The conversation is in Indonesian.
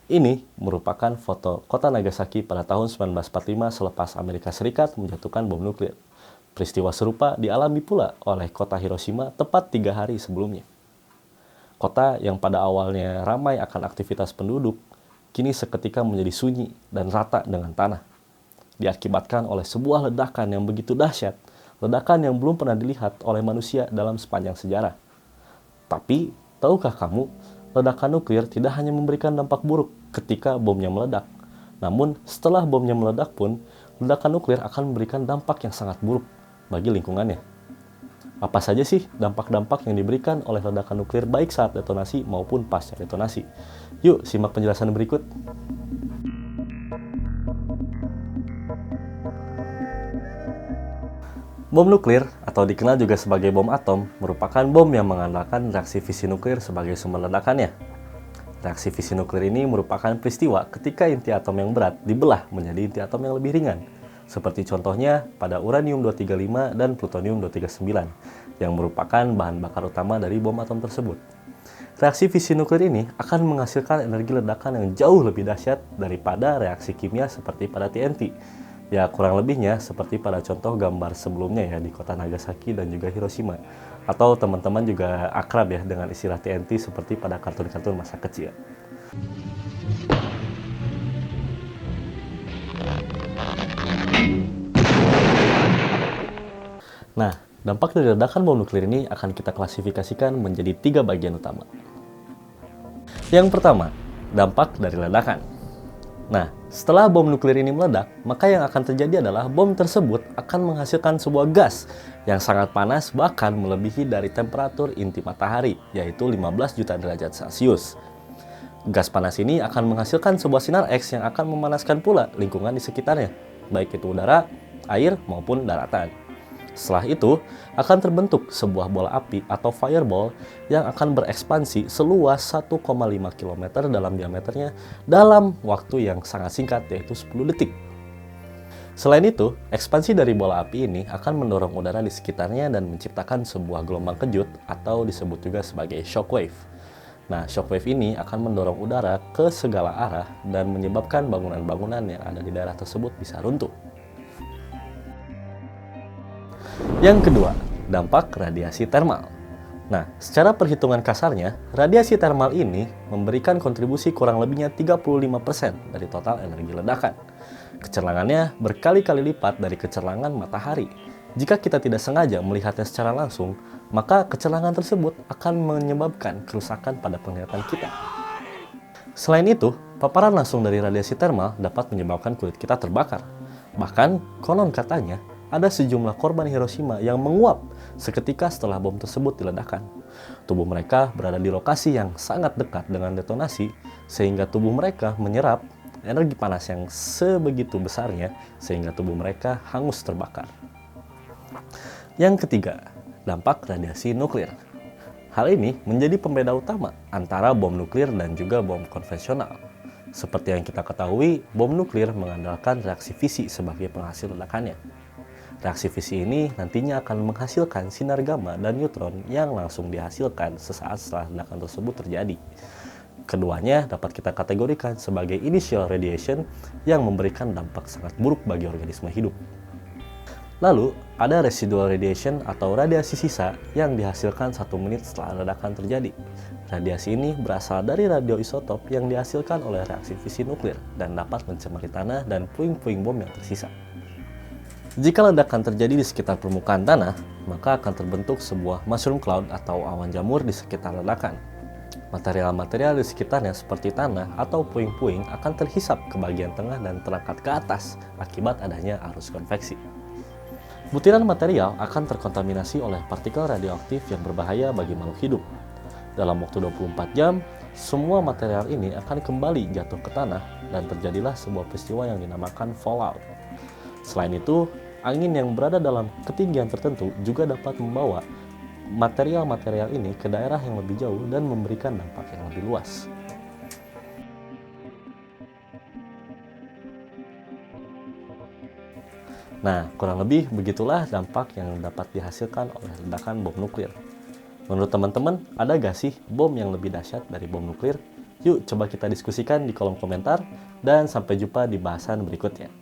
Ini merupakan foto kota Nagasaki pada tahun 1945 selepas Amerika Serikat menjatuhkan bom nuklir. Peristiwa serupa dialami pula oleh kota Hiroshima tepat 3 hari sebelumnya. Kota yang pada awalnya ramai akan aktivitas penduduk, kini seketika menjadi sunyi dan rata dengan tanah. Diakibatkan oleh sebuah ledakan yang begitu dahsyat, ledakan yang belum pernah dilihat oleh manusia dalam sepanjang sejarah. Tapi, tahukah kamu, ledakan nuklir tidak hanya memberikan dampak buruk ketika bomnya meledak. Namun, setelah bomnya meledak pun, ledakan nuklir akan memberikan dampak yang sangat buruk bagi lingkungannya. Apa saja sih dampak-dampak yang diberikan oleh ledakan nuklir baik saat detonasi maupun pasca detonasi? Yuk, simak penjelasan berikut. Bom nuklir, atau dikenal juga sebagai bom atom, merupakan bom yang mengandalkan reaksi fisi nuklir sebagai sumber ledakannya. Reaksi fisi nuklir ini merupakan peristiwa ketika inti atom yang berat dibelah menjadi inti atom yang lebih ringan, seperti contohnya pada uranium-235 dan plutonium-239, yang merupakan bahan bakar utama dari bom atom tersebut. Reaksi fisi nuklir ini akan menghasilkan energi ledakan yang jauh lebih dahsyat daripada reaksi kimia seperti pada TNT. Ya, kurang lebihnya seperti pada contoh gambar sebelumnya ya di kota Nagasaki dan juga Hiroshima. Atau teman-teman juga akrab ya dengan istilah TNT seperti pada kartun-kartun masa kecil. Nah, dampak dari ledakan bom nuklir ini akan kita klasifikasikan menjadi 3 bagian utama. Yang pertama, dampak dari ledakan. Nah, setelah bom nuklir ini meledak, maka yang akan terjadi adalah bom tersebut akan menghasilkan sebuah gas yang sangat panas bahkan melebihi dari temperatur inti matahari, yaitu 15 juta derajat Celcius. Gas panas ini akan menghasilkan sebuah sinar X yang akan memanaskan pula lingkungan di sekitarnya, baik itu udara, air, maupun daratan. Setelah itu, akan terbentuk sebuah bola api atau fireball yang akan berekspansi seluas 1,5 km dalam diameternya dalam waktu yang sangat singkat, yaitu 10 detik. Selain itu, ekspansi dari bola api ini akan mendorong udara di sekitarnya dan menciptakan sebuah gelombang kejut atau disebut juga sebagai shockwave. Nah, shockwave ini akan mendorong udara ke segala arah dan menyebabkan bangunan-bangunan yang ada di daerah tersebut bisa runtuh. Yang kedua, dampak radiasi termal. Nah, secara perhitungan kasarnya, radiasi termal ini memberikan kontribusi kurang lebihnya 35% dari total energi ledakan. Kecerlangannya berkali-kali lipat dari kecerlangan matahari. Jika kita tidak sengaja melihatnya secara langsung, maka kecerlangan tersebut akan menyebabkan kerusakan pada penglihatan kita. Selain itu, paparan langsung dari radiasi termal dapat menyebabkan kulit kita terbakar. Bahkan, konon katanya, ada sejumlah korban Hiroshima yang menguap seketika setelah bom tersebut diledakkan. Tubuh mereka berada di lokasi yang sangat dekat dengan detonasi, sehingga tubuh mereka menyerap energi panas yang sebegitu besarnya, sehingga tubuh mereka hangus terbakar. Yang ketiga, dampak radiasi nuklir. Hal ini menjadi pembeda utama antara bom nuklir dan juga bom konvensional. Seperti yang kita ketahui, bom nuklir mengandalkan reaksi fisi sebagai penghasil ledakannya. Reaksi fisi ini nantinya akan menghasilkan sinar gamma dan neutron yang langsung dihasilkan sesaat setelah ledakan tersebut terjadi. Keduanya dapat kita kategorikan sebagai initial radiation yang memberikan dampak sangat buruk bagi organisme hidup. Lalu, ada residual radiation atau radiasi sisa yang dihasilkan 1 menit setelah ledakan terjadi. Radiasi ini berasal dari radioisotop yang dihasilkan oleh reaksi fisi nuklir dan dapat mencemari tanah dan puing-puing bom yang tersisa. Jika ledakan terjadi di sekitar permukaan tanah, maka akan terbentuk sebuah mushroom cloud atau awan jamur di sekitar ledakan. Material-material di sekitarnya seperti tanah atau puing-puing akan terhisap ke bagian tengah dan terangkat ke atas akibat adanya arus konveksi. Butiran material akan terkontaminasi oleh partikel radioaktif yang berbahaya bagi makhluk hidup. Dalam waktu 24 jam, semua material ini akan kembali jatuh ke tanah dan terjadilah sebuah peristiwa yang dinamakan fallout. Selain itu, angin yang berada dalam ketinggian tertentu juga dapat membawa material-material ini ke daerah yang lebih jauh dan memberikan dampak yang lebih luas. Nah, kurang lebih begitulah dampak yang dapat dihasilkan oleh ledakan bom nuklir. Menurut teman-teman, ada gak sih bom yang lebih dahsyat dari bom nuklir? Yuk coba kita diskusikan di kolom komentar, dan sampai jumpa di bahasan berikutnya.